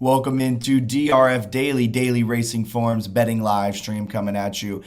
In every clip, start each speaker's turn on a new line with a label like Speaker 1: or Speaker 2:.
Speaker 1: Welcome into DRF Daily Racing Forums betting live stream coming at you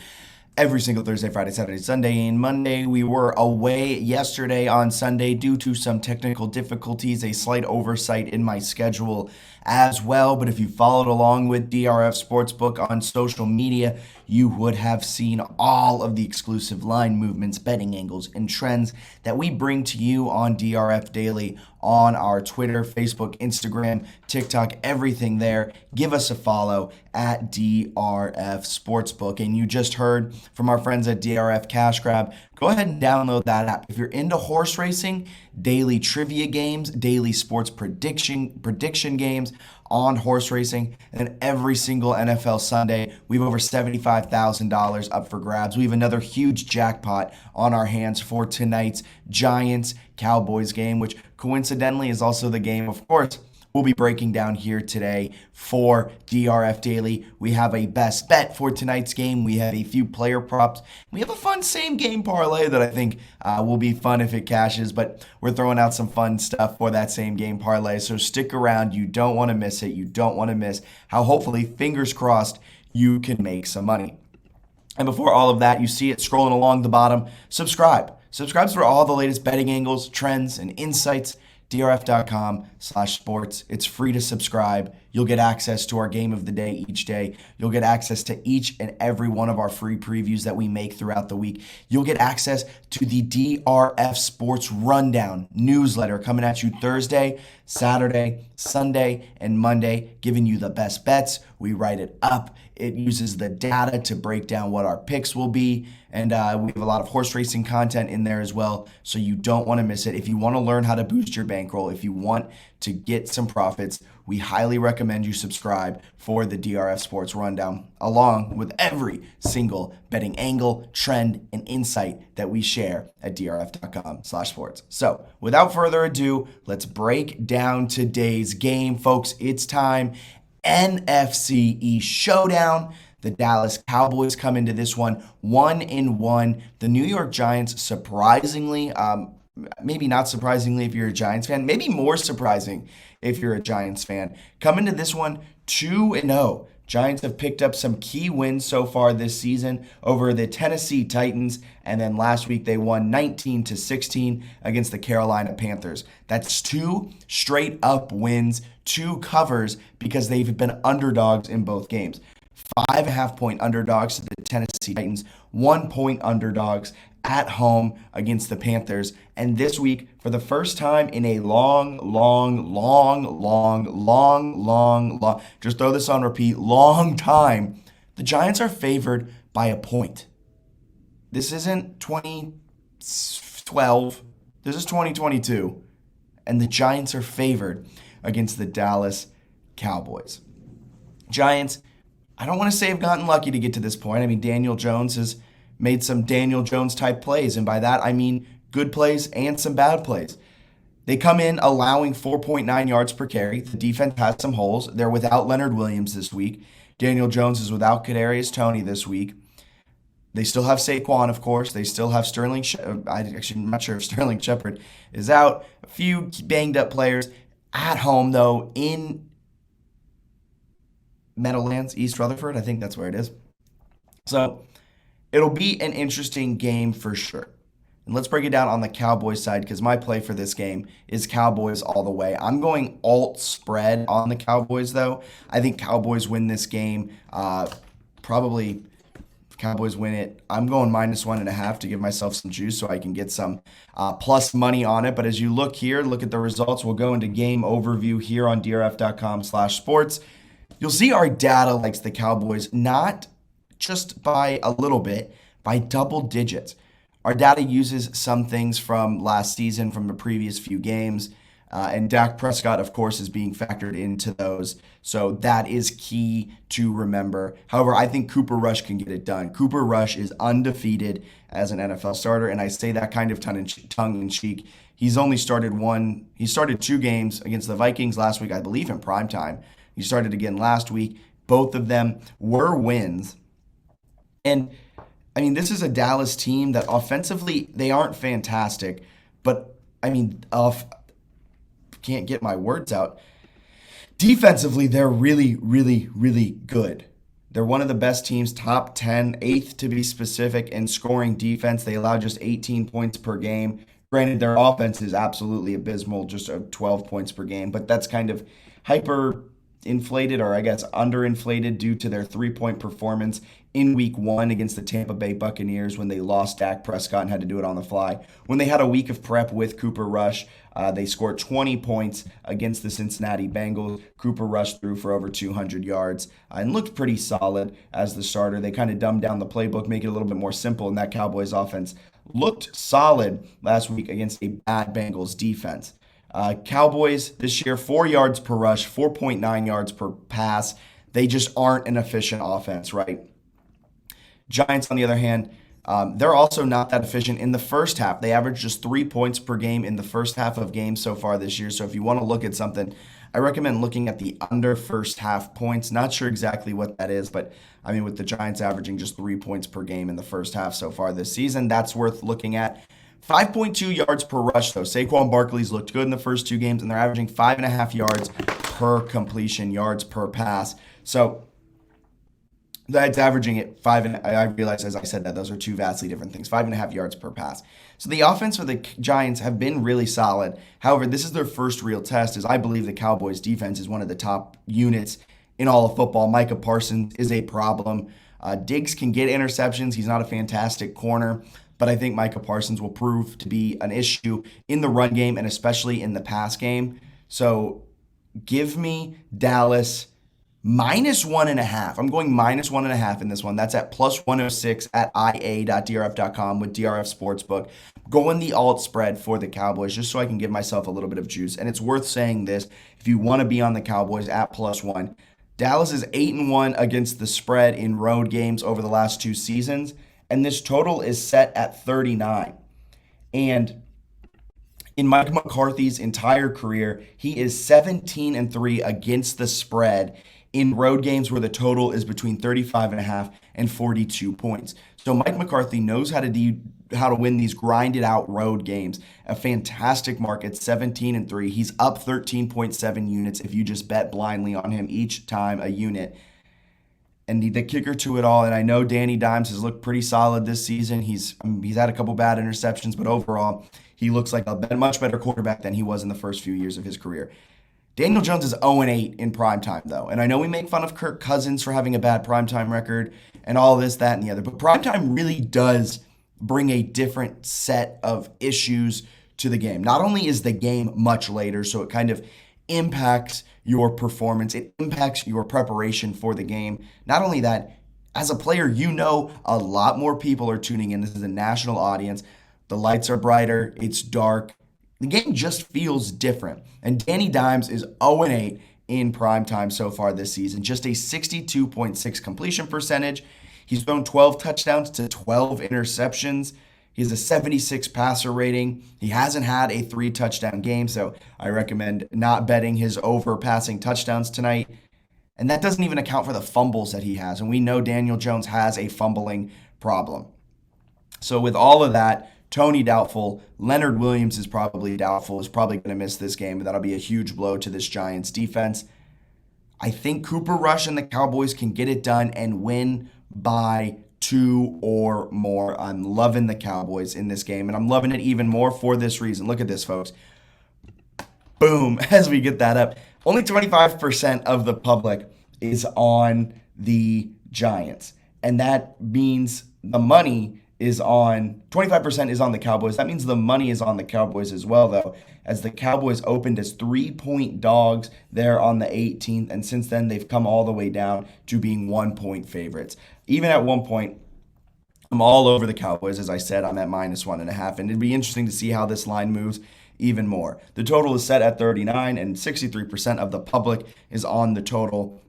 Speaker 1: every single Thursday, Friday, Saturday, Sunday, and Monday. We were away yesterday on Sunday due to some technical difficulties, a slight oversight in my schedule as well. But if you followed along with DRF Sportsbook on social media, you would have seen all of the exclusive line movements, betting angles, and trends that we bring to you on DRF Daily on our Twitter, Facebook, Instagram, TikTok, everything there. Give us a follow at DRF Sportsbook. And you just heard from our friends at DRF Cash Grab. Go ahead and download that app. If you're into horse racing, daily trivia games, daily sports prediction games on horse racing, and then every single NFL Sunday, we have over $75,000 up for grabs. We have another huge jackpot on our hands for tonight's Giants Cowboys game, which coincidentally is also the game, of course, we'll be breaking down here today for DRF Daily. We have a best bet for tonight's game. We have a few player props. We have a fun same game parlay that I think will be fun if it cashes, but we're throwing out some fun stuff for that same game parlay. So stick around. You don't want to miss it. You don't want to miss how hopefully, fingers crossed, you can make some money. And before all of that, you see it scrolling along the bottom. Subscribe. Subscribe for all the latest betting angles, trends, and insights. DRF.com/sports. It's free to subscribe. You'll get access to our game of the day each day. You'll get access to each and every one of our free previews that we make throughout the week. You'll get access to the DRF Sports Rundown newsletter coming at you Thursday, Saturday, Sunday, and Monday, giving you the best bets. We write it up. It uses the data to break down what our picks will be. And we have a lot of horse racing content in there as well, so you don't want to miss it. If you want to learn how to boost your bankroll, if you want to get some profits, we highly recommend you subscribe for the DRF Sports Rundown, along with every single betting angle, trend, and insight that we share at drf.com/sports. So without further ado, let's break down today's game, folks. It's time. NFC East Showdown. The Dallas Cowboys come into this one 1-1. The New York Giants, surprisingly, maybe not surprisingly if you're a Giants fan, maybe more surprising if you're a Giants fan, come into this one 2-0. Giants have picked up some key wins so far this season over the Tennessee Titans, and then last week they won 19-16 against the Carolina Panthers. That's two straight up wins, two covers, because they've been underdogs in both games. 5.5-point underdogs to the Tennessee Titans, 1-point underdogs at home against the Panthers. And this week, for the first time in a long, just throw this on repeat, long time, the Giants are favored by a point. This isn't 2012. This is 2022. And the Giants are favored against the Dallas Cowboys. Giants, I don't want to say have gotten lucky to get to this point. I mean, Daniel Jones has made some Daniel Jones type plays, and by that I mean good plays and some bad plays. They come in allowing 4.9 yards per carry. The defense has some holes. They're without Leonard Williams this week. Daniel Jones is without Kadarius Toney this week. They still have Saquon, of course. They still have Sterling. I'm not sure if Sterling Shepard is out. A few banged up players at home, though, in Meadowlands, East Rutherford. I think that's where it is. So it'll be an interesting game for sure. And let's break it down on the Cowboys side, because my play for this game is Cowboys all the way. I'm going alt spread on the Cowboys, though. I think Cowboys win this game. Probably if Cowboys win it, I'm going -1.5 to give myself some juice so I can get some plus money on it. But as you look here, look at the results. We'll go into game overview here on drf.com/sports. You'll see our data likes the Cowboys, not just by a little bit, by double digits. Our data uses some things from last season, from the previous few games, and Dak Prescott, of course, is being factored into those. So that is key to remember. However, I think Cooper Rush can get it done. Cooper Rush is undefeated as an NFL starter, and I say that kind of tongue-in-cheek. He's only started one. He started 2 games against the Vikings last week, I believe, in primetime. He started again last week. Both of them were wins. And, I mean, this is a Dallas team that offensively, they aren't fantastic. But, I mean, can't get my words out. Defensively, they're really, really, really good. They're one of the best teams, top 10, eighth to be specific, in scoring defense. They allow just 18 points per game. Granted, their offense is absolutely abysmal, just 12 points per game, but that's kind of hyper inflated, or I guess underinflated, due to their 3-point performance in week 1 against the Tampa Bay Buccaneers when they lost Dak Prescott and had to do it on the fly. When they had a week of prep with Cooper Rush, they scored 20 points against the Cincinnati Bengals. Cooper Rush threw for over 200 yards and looked pretty solid as the starter. They kind of dumbed down the playbook, make it a little bit more simple, and that Cowboys offense looked solid last week against a bad Bengals defense. Cowboys this year, 4 yards per rush, 4.9 yards per pass. They just aren't an efficient offense, right? Giants, on the other hand, they're also not that efficient in the first half. They average just 3 points per game in the first half of games so far this year. So if you want to look at something, I recommend looking at the under first half points. Not sure exactly what that is, but I mean, with the Giants averaging just 3 points per game in the first half so far this season, that's worth looking at. 5.2 yards per rush, though. Saquon Barkley's looked good in the first 2 games, and they're averaging 5.5 yards per completion, yards per pass. So that's averaging at 5, and I realize as I said that those are 2 vastly different things. 5.5 yards per pass. So the offense for the Giants have been really solid. However, this is their first real test, as I believe the Cowboys defense is one of the top units in all of football. Micah Parsons is a problem. Diggs can get interceptions. He's not a fantastic corner, but I think Micah Parsons will prove to be an issue in the run game and especially in the pass game. So give me Dallas -1.5. I'm going -1.5 in this one. That's at +106 at ia.drf.com with DRF Sportsbook. Going the alt spread for the Cowboys just so I can give myself a little bit of juice. And it's worth saying this, if you want to be on the Cowboys at +1, Dallas is 8-1 against the spread in road games over the last 2 seasons, and this total is set at 39. And in Mike McCarthy's entire career, he is 17-3 against the spread in road games where the total is between 35.5 and 42 points. So Mike McCarthy knows how to win these grinded out road games. A fantastic mark at 17-3. He's up 13.7 units if you just bet blindly on him each time a unit. And the kicker to it all, and I know Danny Dimes has looked pretty solid this season. He's had a couple bad interceptions, but overall, he looks like a much better quarterback than he was in the first few years of his career. Daniel Jones is 0-8 in primetime, though. And I know we make fun of Kirk Cousins for having a bad primetime record and all this, that, and the other. But primetime really does bring a different set of issues to the game. Not only is the game much later, so it kind of impacts your performance. It impacts your preparation for the game. Not only that, as a player, you know a lot more people are tuning in. This is a national audience. The lights are brighter. It's dark. The game just feels different. And Danny Dimes is 0-8 in primetime so far this season. Just a 62.6 completion percentage. He's thrown 12 touchdowns to 12 interceptions. He has a 76 passer rating. He hasn't had a 3-touchdown game, so I recommend not betting his over passing touchdowns tonight. And that doesn't even account for the fumbles that he has. And we know Daniel Jones has a fumbling problem. So with all of that, Tony doubtful. Leonard Williams is probably doubtful, is probably going to miss this game. That'll be a huge blow to this Giants defense. I think Cooper Rush and the Cowboys can get it done and win by 2 or more. I'm loving the Cowboys in this game, and I'm loving it even more for this reason. Look at this, folks. Boom, as we get that up. Only 25% of the public is on the Giants, and that means the money is on, 25% is on the Cowboys. That means the money is on the Cowboys as well, though, as the Cowboys opened as 3-point dogs there on the 18th, and since then they've come all the way down to being 1-point favorites. Even at one point, I'm all over the Cowboys. As I said, I'm at -1.5, and it'd be interesting to see how this line moves even more. The total is set at 39, and 63% of the public is on the total,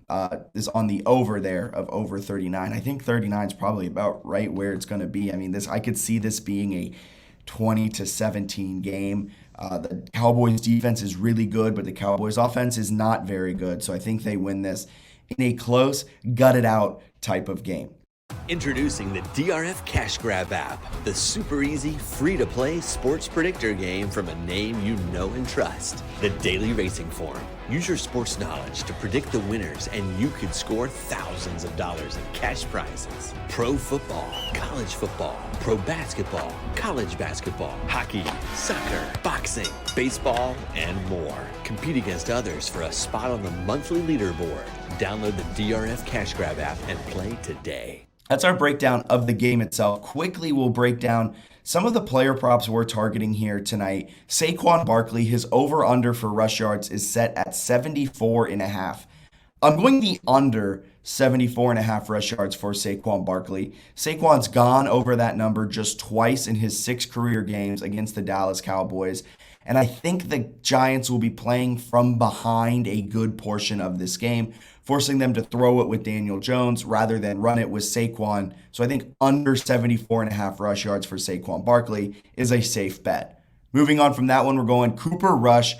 Speaker 1: is on the over there of over 39. I think 39 is probably about right where it's going to be. I mean, I could see this being a 20-17 game. The Cowboys defense is really good, but the Cowboys offense is not very good. So I think they win this in a close, gutted out type of game.
Speaker 2: Introducing the DRF Cash Grab app, the super easy, free-to-play sports predictor game from a name you know and trust, the Daily Racing Form. Use your sports knowledge to predict the winners, and you could score thousands of dollars in cash prizes. Pro football, college football, pro basketball, college basketball, hockey, soccer, boxing, baseball, and more. Compete against others for a spot on the monthly leaderboard. Download the DRF Cash Grab app and play today.
Speaker 1: That's our breakdown of the game itself. Quickly, we'll break down some of the player props we're targeting here tonight. Saquon Barkley, his over-under for rush yards is set at 74.5. I'm going the under 74.5 rush yards for Saquon Barkley. Saquon's gone over that number just twice in his 6 career games against the Dallas Cowboys. And I think the Giants will be playing from behind a good portion of this game, forcing them to throw it with Daniel Jones rather than run it with Saquon. So I think under 74.5 rush yards for Saquon Barkley is a safe bet. Moving on from that one, we're going Cooper Rush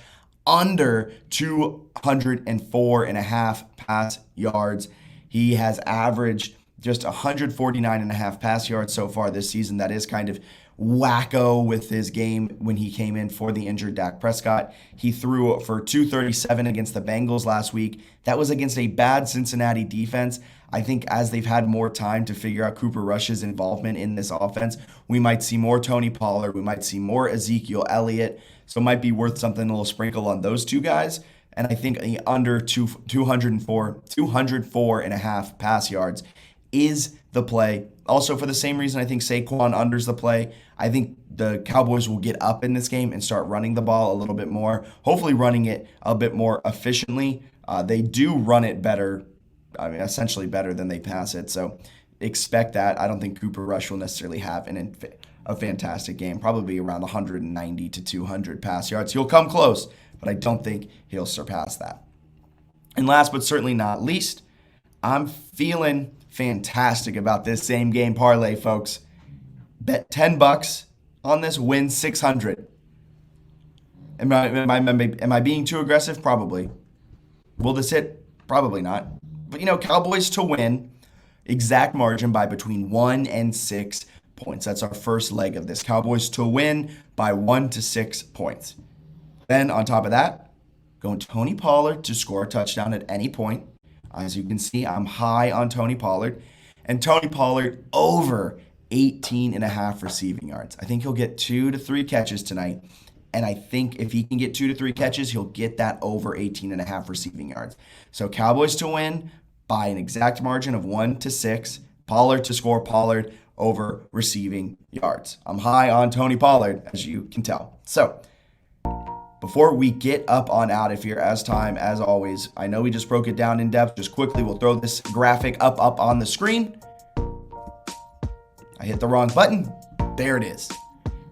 Speaker 1: under 204.5 pass yards. He has averaged just 149.5 pass yards so far this season. That is kind of wacko with his game when he came in for the injured Dak Prescott. He threw for 237 against the Bengals last week. That was against a bad Cincinnati defense. I think as they've had more time to figure out Cooper Rush's involvement in this offense, we might see more Tony Pollard. We might see more Ezekiel Elliott. So it might be worth something, a little sprinkle on those two guys. And I think the under 204.5 pass yards is the play. Also, for the same reason I think Saquon unders the play, I think the Cowboys will get up in this game and start running the ball a little bit more, hopefully running it a bit more efficiently. They do run it better, essentially better than they pass it, so expect that. I don't think Cooper Rush will necessarily have a fantastic game, probably around 190 to 200 pass yards. He'll come close, but I don't think he'll surpass that. And last but certainly not least, I'm feeling fantastic about this same game parlay, folks. Bet $10 on this, win 600. Am I being too aggressive? Probably. Will this hit? Probably not. But Cowboys to win, exact margin by between 1 and 6 points. That's our first leg of this. Cowboys to win by 1 to 6 points. Then on top of that, going Tony Pollard to score a touchdown at any point. As you can see, I'm high on Tony Pollard. And Tony Pollard over 18.5 receiving yards. I think he'll get 2 to 3 catches tonight. And I think if he can get 2 to 3 catches, he'll get that over 18.5 receiving yards. So Cowboys to win by an exact margin of 1 to 6. Pollard to score, Pollard over receiving yards. I'm high on Tony Pollard, as you can tell. So before we get up on out of here, as always, I know we just broke it down in depth. Just quickly, we'll throw this graphic up on the screen. I hit the wrong button. There it is.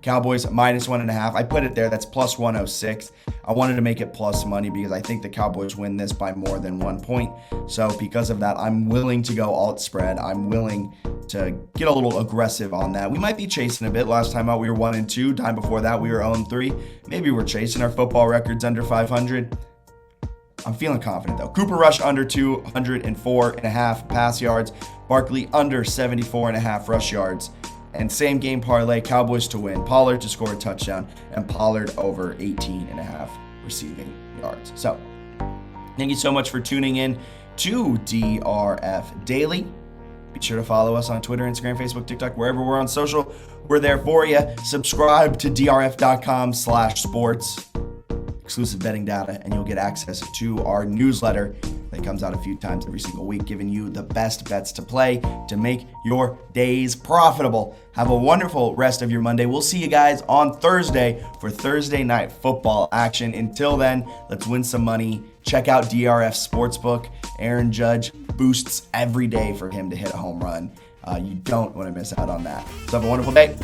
Speaker 1: Cowboys minus 1.5. I put it there. That's plus 106. I wanted to make it plus money because I think the Cowboys win this by more than 1 point. So because of that, I'm willing to go alt spread. I'm willing to get a little aggressive on that. We might be chasing a bit. Last time out, we were 1-2. Time before that, we were 0-3. Maybe we're chasing our football records under 500. I'm feeling confident, though. Cooper Rush under 204.5 pass yards. Barkley under 74.5 rush yards. And same game parlay, Cowboys to win, Pollard to score a touchdown, and Pollard over 18.5 receiving yards. So, thank you so much for tuning in to DRF Daily. Be sure to follow us on Twitter, Instagram, Facebook, TikTok, wherever we're on social. We're there for you. Subscribe to drf.com/sports. Exclusive betting data, and you'll get access to our newsletter that comes out a few times every single week, giving you the best bets to play to make your days profitable. Have a wonderful rest of your Monday. We'll see you guys on Thursday for Thursday night football action. Until then, let's win some money. Check out DRF Sportsbook. Aaron Judge boosts every day for him to hit a home run. You don't want to miss out on that. So have a wonderful day.